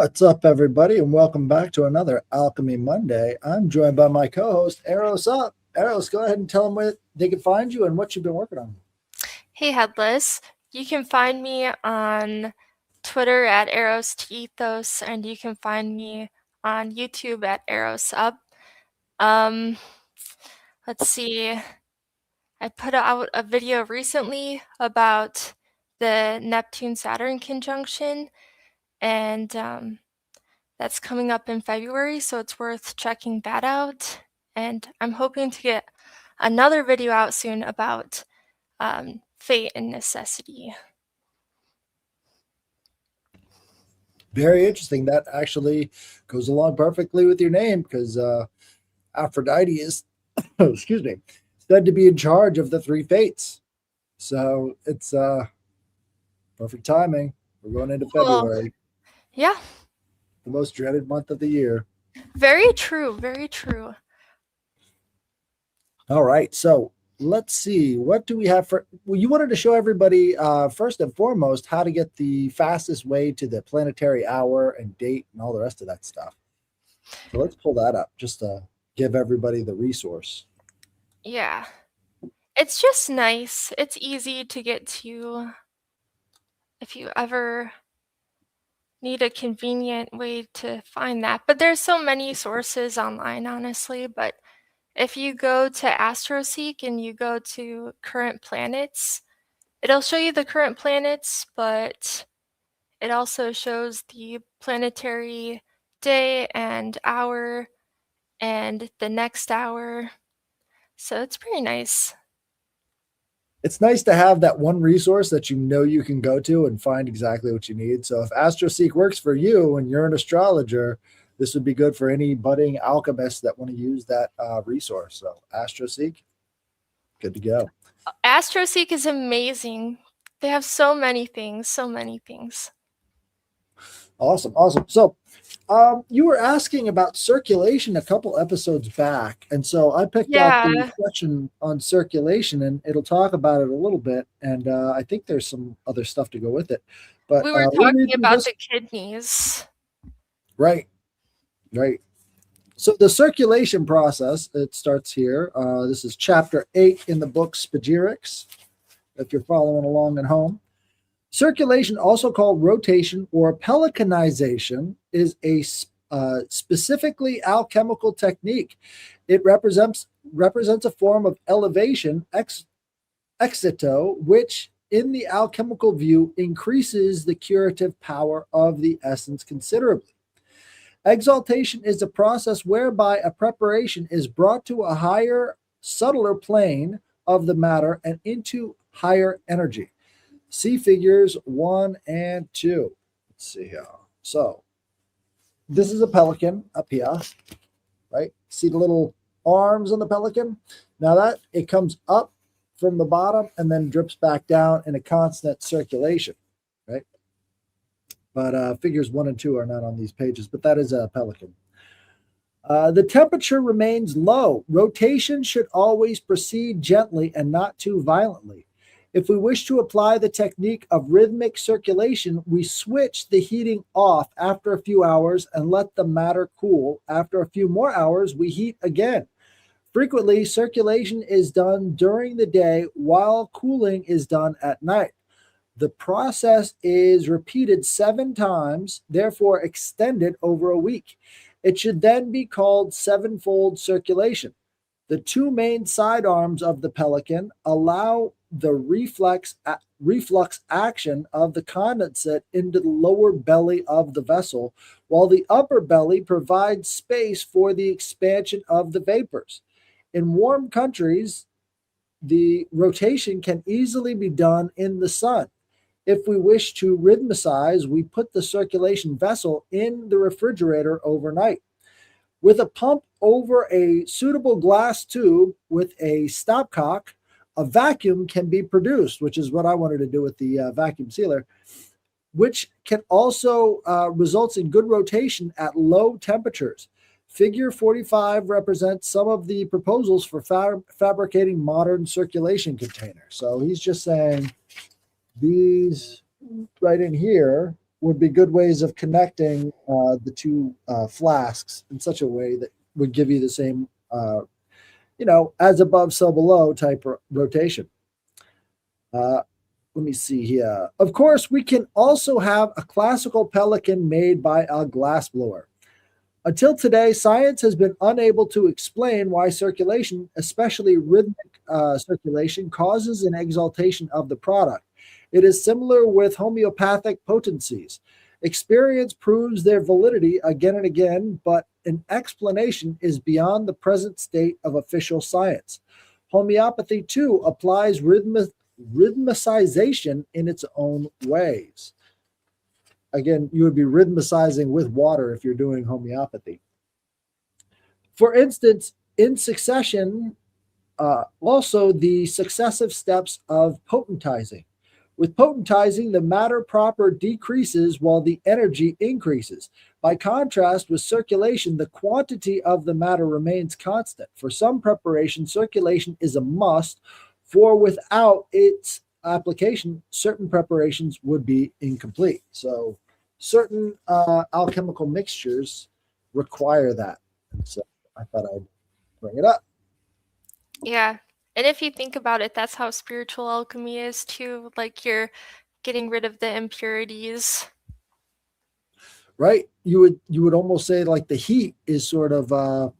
What's up, everybody, and welcome back to another Alchemy Monday. I'm joined by my co-host, Eros Up. Eros, go ahead and tell them where they can find you and what you've been working on. Hey Headless, you can find me on Twitter at Eros to Ethos, and you can find me on YouTube at Eros Up. Um, let's see, I put out a video recently about the Neptune-Saturn conjunction, and that's coming up in February, so it's worth checking that out. And I'm hoping to get another video out soon about fate and necessity. Very interesting. That actually goes along perfectly with your name because Aphrodite is, excuse me, said to be in charge of the three fates. So it's perfect timing. We're going into February, Yeah, the most dreaded month of the year. very true, very true. All right, so let's see. What do we have for? Well, you wanted to show everybody first and foremost how to get the fastest way to the planetary hour and date and all the rest of that stuff. So let's pull that up just to give everybody the resource. Yeah. It's just nice. It's easy to get to if you ever need a convenient way to find that. But there's so many sources online, honestly. But if you go to AstroSeek and you go to current planets, it'll show you the current planets, but it also shows the planetary day and hour and the next hour. So it's pretty nice. It's nice to have that one resource that you know you can go to and find exactly what you need. So if AstroSeek works for you and you're an astrologer, this would be good for any budding alchemists that want to use that resource. So AstroSeek, good to go. AstroSeek is amazing. They have so many things, so many things. Awesome, awesome. So you were asking about circulation a couple episodes back, and so I picked out the Yeah, section on circulation, and it'll talk about it a little bit. And I think there's some other stuff to go with it, but we were we'll read talking through about this. the kidneys. Right, right. So the circulation process, it starts here. This is chapter 8 in the book Spagyrics, if you're following along at home. Circulation, also called rotation or pelicanization, is a specifically alchemical technique. It represents a form of elevation, excito, which in the alchemical view increases the curative power of the essence considerably. Exaltation is a process whereby a preparation is brought to a higher, subtler plane of the matter and into higher energy. See figures 1 and 2. Let's see here. So this is a pelican up here, right? See the little arms on the pelican? Now that it comes up from the bottom and then drips back down in a constant circulation, right? But figures 1 and 2 are not on these pages, but that is a pelican. The temperature remains low. Rotation should always proceed gently and not too violently. If we wish to apply the technique of rhythmic circulation, we switch the heating off after a few hours and let the matter cool. After a few more hours, we heat again. Frequently, circulation is done during the day while cooling is done at night. The process is repeated 7 times, therefore extended over a week. It should then be called sevenfold circulation. The 2 main side arms of the pelican allow the reflux action of the condensate into the lower belly of the vessel, while the upper belly provides space for the expansion of the vapors. In warm countries, the rotation can easily be done in the sun. If we wish to rhythmicize, we put the circulation vessel in the refrigerator overnight. With a pump over a suitable glass tube with a stopcock, a vacuum can be produced, which is what I wanted to do with the vacuum sealer, which can also results in good rotation at low temperatures. Figure 45 represents some of the proposals for fabricating modern circulation containers. So he's just saying these right in here would be good ways of connecting the two flasks in such a way that would give you the same, as above, so below type rotation. Uh, Let me see here. Of course, we can also have a classical pelican made by a glassblower. Until today, science has been unable to explain why circulation, especially rhythmic circulation, causes an exaltation of the product. It is similar with homeopathic potencies. Experience proves their validity again and again, but an explanation is beyond the present state of official science. Homeopathy, too, applies rhythmicization in its own ways. Again, you would be rhythmicizing with water if you're doing homeopathy. For instance, in succession, also the successive steps of potentizing. With potentizing, the matter proper decreases while the energy increases. By contrast, with circulation, the quantity of the matter remains constant. For some preparations, circulation is a must, for without its application, certain preparations would be incomplete. So, certain alchemical mixtures require that. And so, I thought I'd bring it up. Yeah. And if you think about it, that's how spiritual alchemy is too. Like you're getting rid of the impurities. Right? You would almost say like the heat is sort of a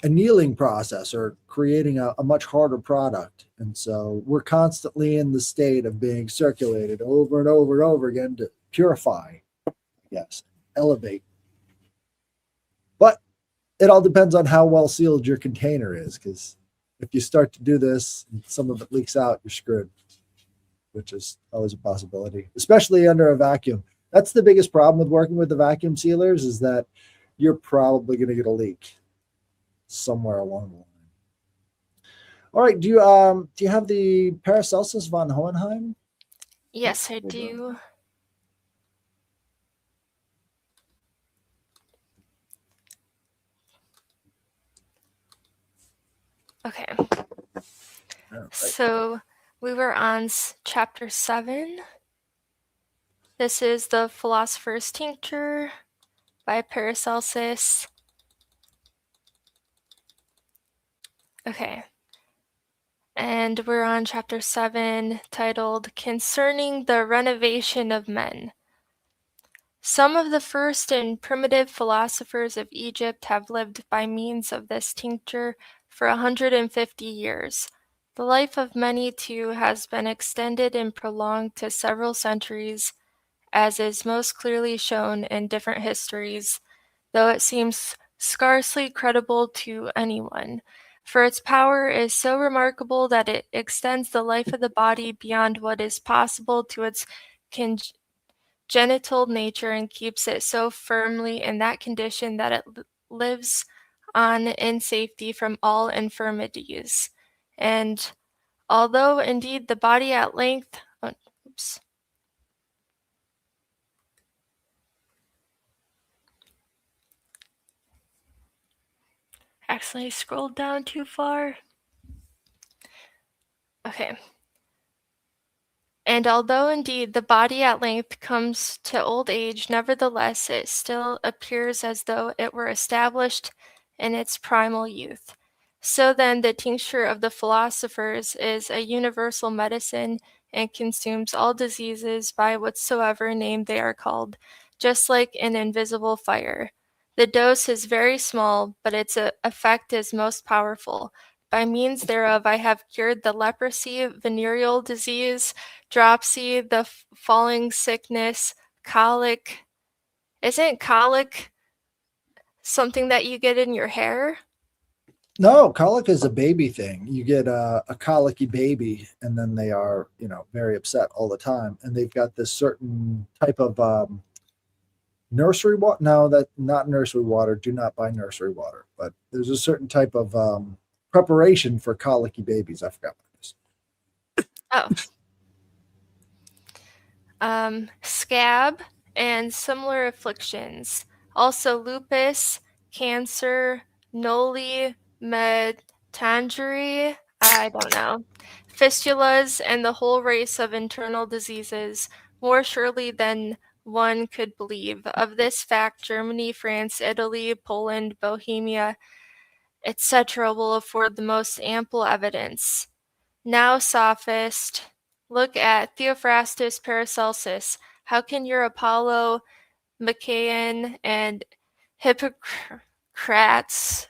annealing process or creating a much harder product. And so we're constantly in the state of being circulated over and over and over again to purify, yes, elevate. But it all depends on how well sealed your container is, because if you start to do this and some of it leaks out, you're screwed, which is always a possibility, especially under a vacuum. That's the biggest problem with working with the vacuum sealers, is that you're probably going to get a leak somewhere along the line. All right, do you have the Paracelsus von Hohenheim? Yes, I do. Okay. Right. So we were on chapter 7. This is the Philosopher's Tincture by Paracelsus. Okay. And we're on chapter 7, titled Concerning the Renovation of Men. Some of the first and primitive philosophers of Egypt have lived by means of this tincture for 150 years. The life of many, too, has been extended and prolonged to several centuries, as is most clearly shown in different histories, though it seems scarcely credible to anyone, for its power is so remarkable that it extends the life of the body beyond what is possible to its congenital nature and keeps it so firmly in that condition that it lives on in safety from all infirmities. And although indeed the body at length, accidentally scrolled down too far. Okay. And although indeed the body at length comes to old age, nevertheless it still appears as though it were established in its primal youth. So then the tincture of the philosophers is a universal medicine and consumes all diseases by whatsoever name they are called, just like an invisible fire. The dose is very small, but its effect is most powerful. By means thereof I have cured the leprosy, venereal disease, dropsy, the falling sickness, colic. Isn't colic something that you get in your hair? No, colic is a baby thing. You get a colicky baby, and then they are, very upset all the time, and they've got this certain type of nursery water. No, that not nursery water. Do not buy nursery water. But there's a certain type of preparation for colicky babies. I forgot what it is. Scab and similar afflictions. Also lupus, cancer, noli me tangere, I don't know, fistulas, and the whole race of internal diseases, more surely than one could believe. Of this fact, Germany, France, Italy, Poland, Bohemia, etc. will afford the most ample evidence. Now, sophist, look at Theophrastus Paracelsus. How can your Apollo, Machaon, and Hippocrates,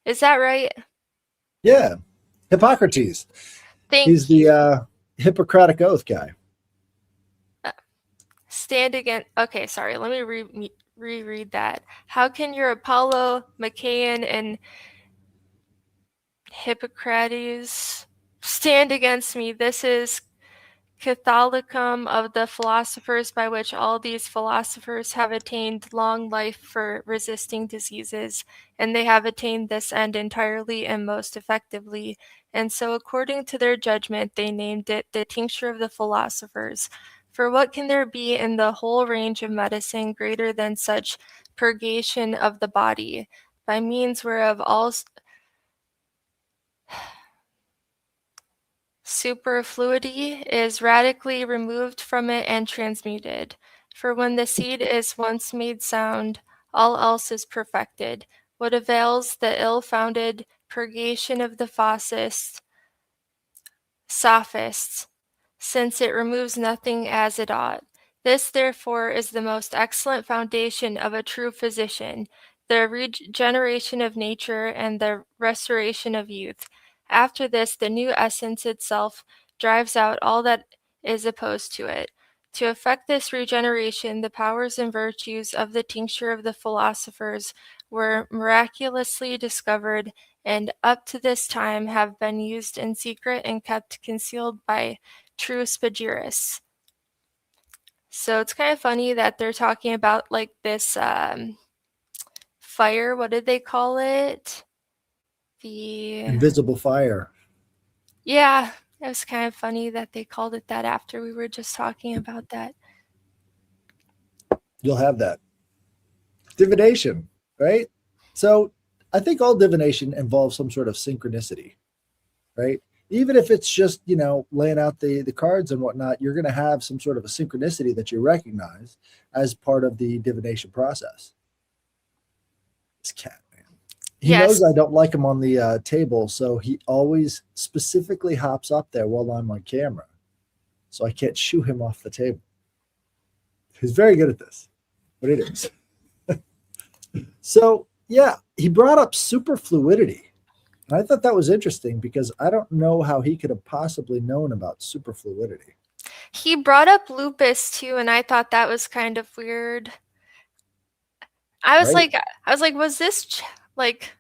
is that right? Yeah, Hippocrates. He's Thank the you. Hippocratic Oath guy. Stand against. Okay, sorry. Let me reread that. How can your Apollo, Machaon, and Hippocrates stand against me? This is Catholicum of the philosophers, by which all these philosophers have attained long life for resisting diseases, and they have attained this end entirely and most effectively. And so, according to their judgment, they named it the tincture of the philosophers. For what can there be in the whole range of medicine greater than such purgation of the body, by means whereof all superfluity is radically removed from it and transmuted. For when the seed is once made sound, all else is perfected. What avails the ill-founded purgation of the sophists, since it removes nothing as it ought? This, therefore, is the most excellent foundation of a true physician, the regeneration of nature and the restoration of youth. After this, the new essence itself drives out all that is opposed to it. To effect this regeneration, the powers and virtues of the tincture of the philosophers were miraculously discovered, and up to this time have been used in secret and kept concealed by true spagyrists. So it's kind of funny that they're talking about like this fire. What did they call it? The Invisible fire. Yeah, it was kind of funny that they called it that after we were just talking about that. You'll have that. Divination, right? So I think all divination involves some sort of synchronicity, right? Even if it's just, laying out the cards and whatnot, you're going to have some sort of a synchronicity that you recognize as part of the divination process. This cat, man. He knows Yes. I don't like him on the table, so he always specifically hops up there while I'm on camera. So I can't shoo him off the table. He's very good at this, but it is. So, yeah, he brought up superfluidity. And I thought that was interesting because I don't know how he could have possibly known about superfluidity. He brought up lupus too, and I thought that was kind of weird. I was Right? like I was like, was this like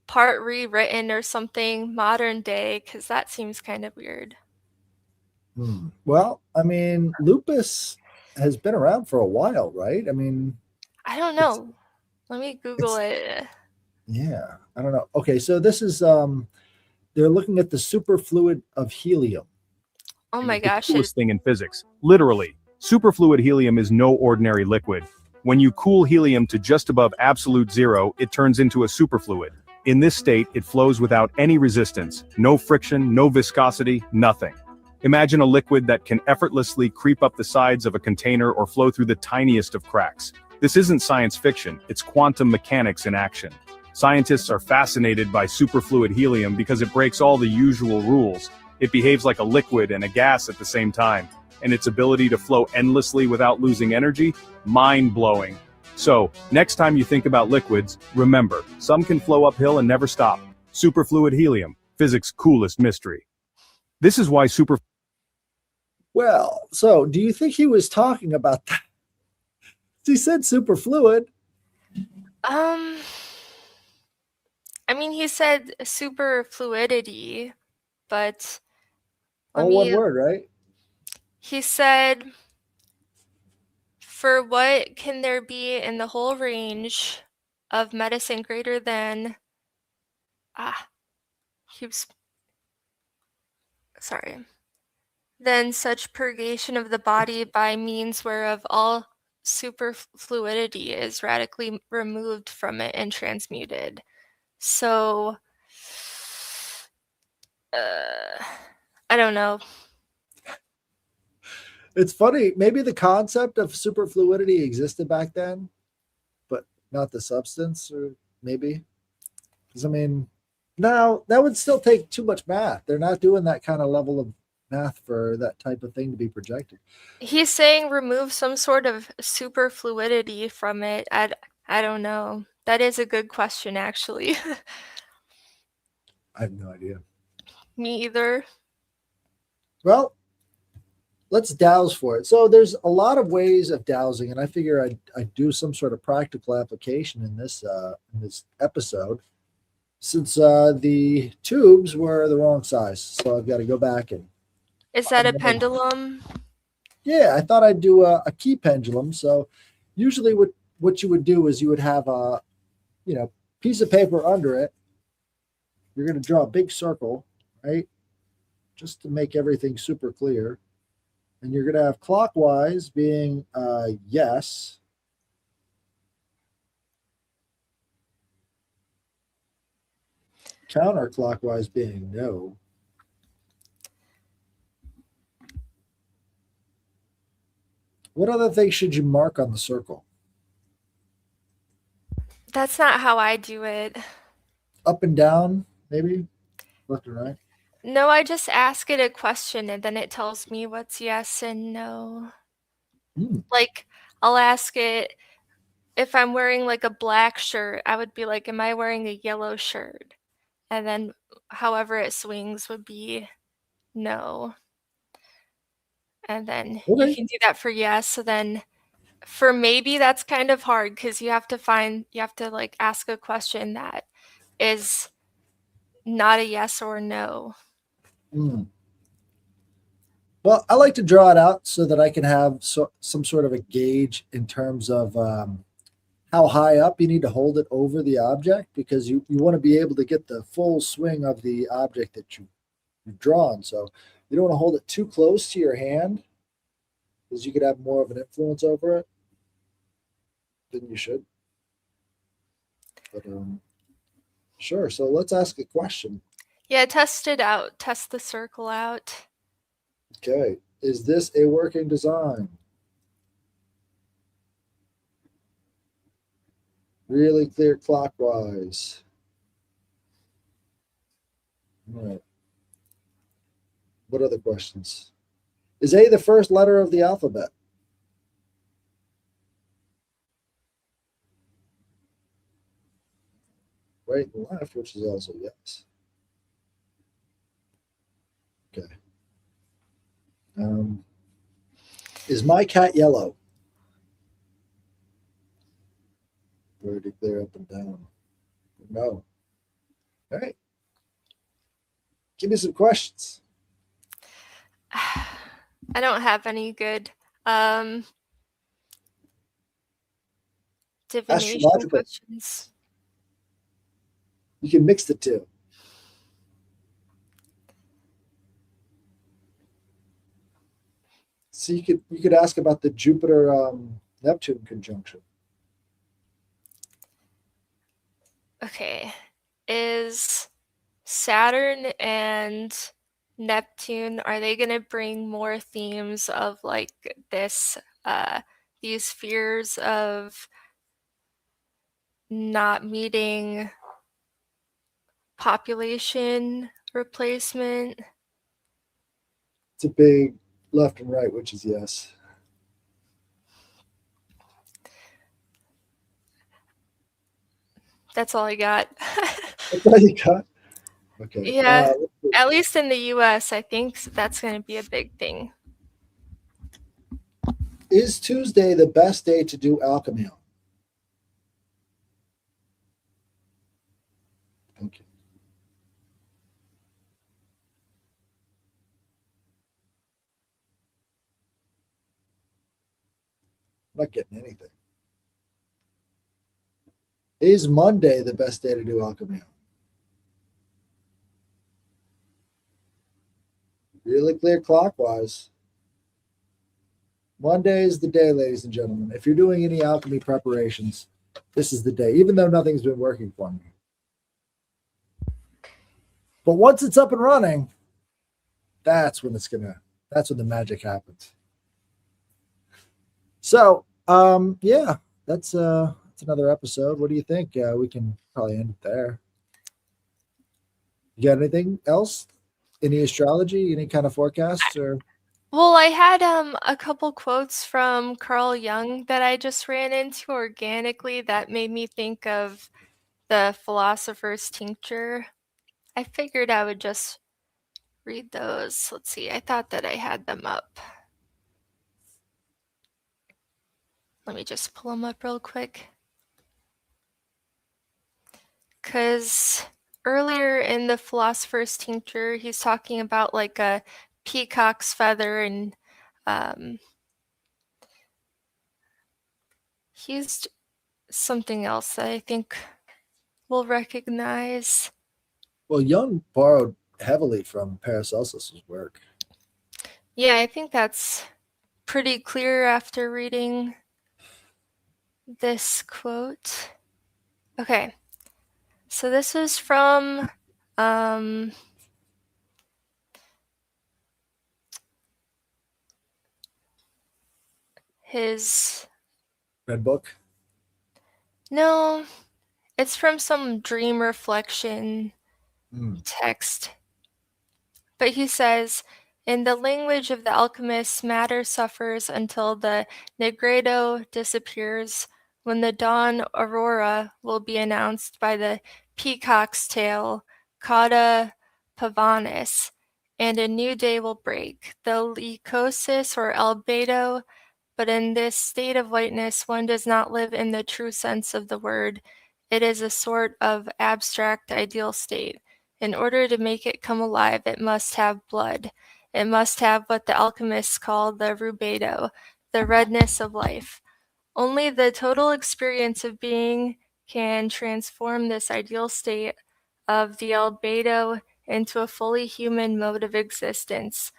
part rewritten or something modern day? Because that seems kind of weird. Well, I mean, lupus has been around for a while, right? I mean, I don't it's know. Let me Google it's it. yeah, I don't know. Okay, so this is they're looking at the superfluid of helium. Oh my Is the gosh. coolest thing in physics. Literally, superfluid helium is no ordinary liquid. When you cool helium to just above absolute zero, it turns into a superfluid. In this state, it flows without any resistance, no friction, no viscosity, nothing. Imagine a liquid that can effortlessly creep up the sides of a container or flow through the tiniest of cracks. This isn't science fiction, it's quantum mechanics in action. Scientists are fascinated by superfluid helium because it breaks all the usual rules. It behaves like a liquid and a gas at the same time, and its ability to flow endlessly without losing energy? Mind-blowing. So, next time you think about liquids, remember, some can flow uphill and never stop. Superfluid helium, physics' coolest mystery. This is why Well, so do you think he was talking about that? He said superfluid. Um, I mean, he said super fluidity, but let All one me. word, right? He said, for what can there be in the whole range of medicine greater than. Ah, he was. Sorry. Than such purgation of the body by means whereof all superfluidity is radically removed from it and transmuted. So, I don't know. It's funny. Maybe the concept of superfluidity existed back then, but not the substance, or maybe. Because I mean, now that would still take too much math. They're not doing that kind of level of math for that type of thing to be projected. He's saying remove some sort of superfluidity from it. I don't know. That is a good question, actually. I have no idea. Me either. Well, let's dowse for it. So there's a lot of ways of dowsing, and I figure I'd do some sort of practical application in this episode, since the tubes were the wrong size. So I've got to go back and Is that a pendulum? yeah, I thought I'd do a key pendulum. So usually what you would do is you would have a piece of paper under it. You're going to draw a big circle, right? Just to make everything super clear. And you're going to have clockwise being yes. Counterclockwise being no. What other things should you mark on the circle? That's not how I do it. Up and down, maybe? Left and right? No, I just ask it a question and then it tells me what's yes and no. Like, I'll ask it if I'm wearing like a black shirt, I would be like, am I wearing a yellow shirt? And then however it swings would be no. And then you Okay. can do that for yes. So then for maybe that's kind of hard because you have to like ask a question that is not a yes or no. Well, I like to draw it out so that I can have some sort of a gauge in terms of how high up you need to hold it over the object, because you want to be able to get the full swing of the object that you've drawn. So you don't want to hold it too close to your hand, because you could have more of an influence over it than you should. But sure. So let's ask a question. Yeah, test it out. Test the circle out. Okay. Is this a working design? Really clear clockwise. All right. What other questions? Is A the first letter of the alphabet? Right and left, which is also yes. Okay. Is my cat yellow? Pretty clear up and down. No. All right. Give me some questions. I don't have any good divination Astrological. questions. You can mix the two. So you could ask about the Jupiter Neptune conjunction. Okay. Is Saturn and Neptune, are they going to bring more themes of like this these fears of not meeting population replacement? It's a big left and right, which is yes. That's all I got. That's all you got? Okay. Yeah, at least in the US, I think that's going to be a big thing. Is Tuesday the best day to do alchemy on? Thank you. I'm not getting anything. Is Monday the best day to do alchemy on? Really clear clockwise. Monday is the day, ladies and gentlemen. If you're doing any alchemy preparations, this is the day, even though nothing's been working for me. But once it's up and running, that's when the magic happens. So, yeah, that's another episode. What do you think? We can probably end it there. You got anything else? Any astrology? Any kind of forecasts or? Well, I had a couple quotes from Carl Jung that I just ran into organically that made me think of the Philosopher's Tincture. I figured I would just read those. Let's see. I thought that I had them up. Let me just pull them up real quick. Because earlier in the Philosopher's Tincture, he's talking about like a peacock's feather, and he used something else that I think we'll recognize. Well, Jung borrowed heavily from Paracelsus's work. Yeah, I think that's pretty clear after reading this quote. Okay, so this is from his, Red Book. no, it's from some dream reflection Mm. text. But he says, in the language of the alchemists, matter suffers until the negredo disappears, when the dawn aurora will be announced by the peacock's tail, cauda pavonis, and a new day will break. The leucosis or albedo, but in this state of whiteness, one does not live in the true sense of the word. It is a sort of abstract ideal state. In order to make it come alive, it must have blood. It must have what the alchemists call the rubedo, the redness of life. Only the total experience of being can transform this ideal state of the albedo into a fully human mode of existence.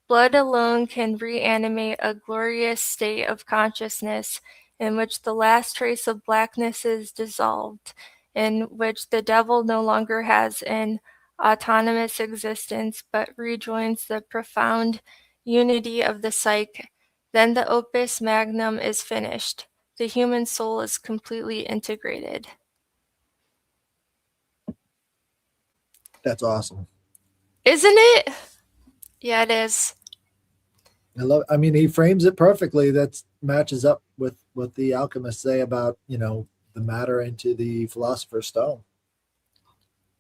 Blood alone can reanimate a glorious state of consciousness in which the last trace of blackness is dissolved, in which the devil no longer has an autonomous existence but rejoins the profound unity of the psyche. Then the opus magnum is finished. The human soul is completely integrated. That's awesome. Isn't it? Yeah, it is. I mean, he frames it perfectly. That matches up with what the alchemists say about, the matter into the philosopher's stone.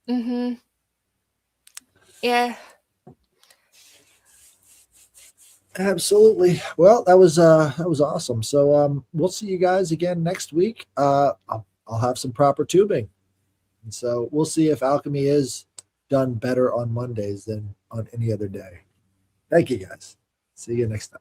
Mm-hmm. Yeah. Absolutely. Well, that was awesome. So we'll see you guys again next week. I'll have some proper tubing. And so we'll see if alchemy is done better on Mondays than on any other day. Thank you guys. See you next time.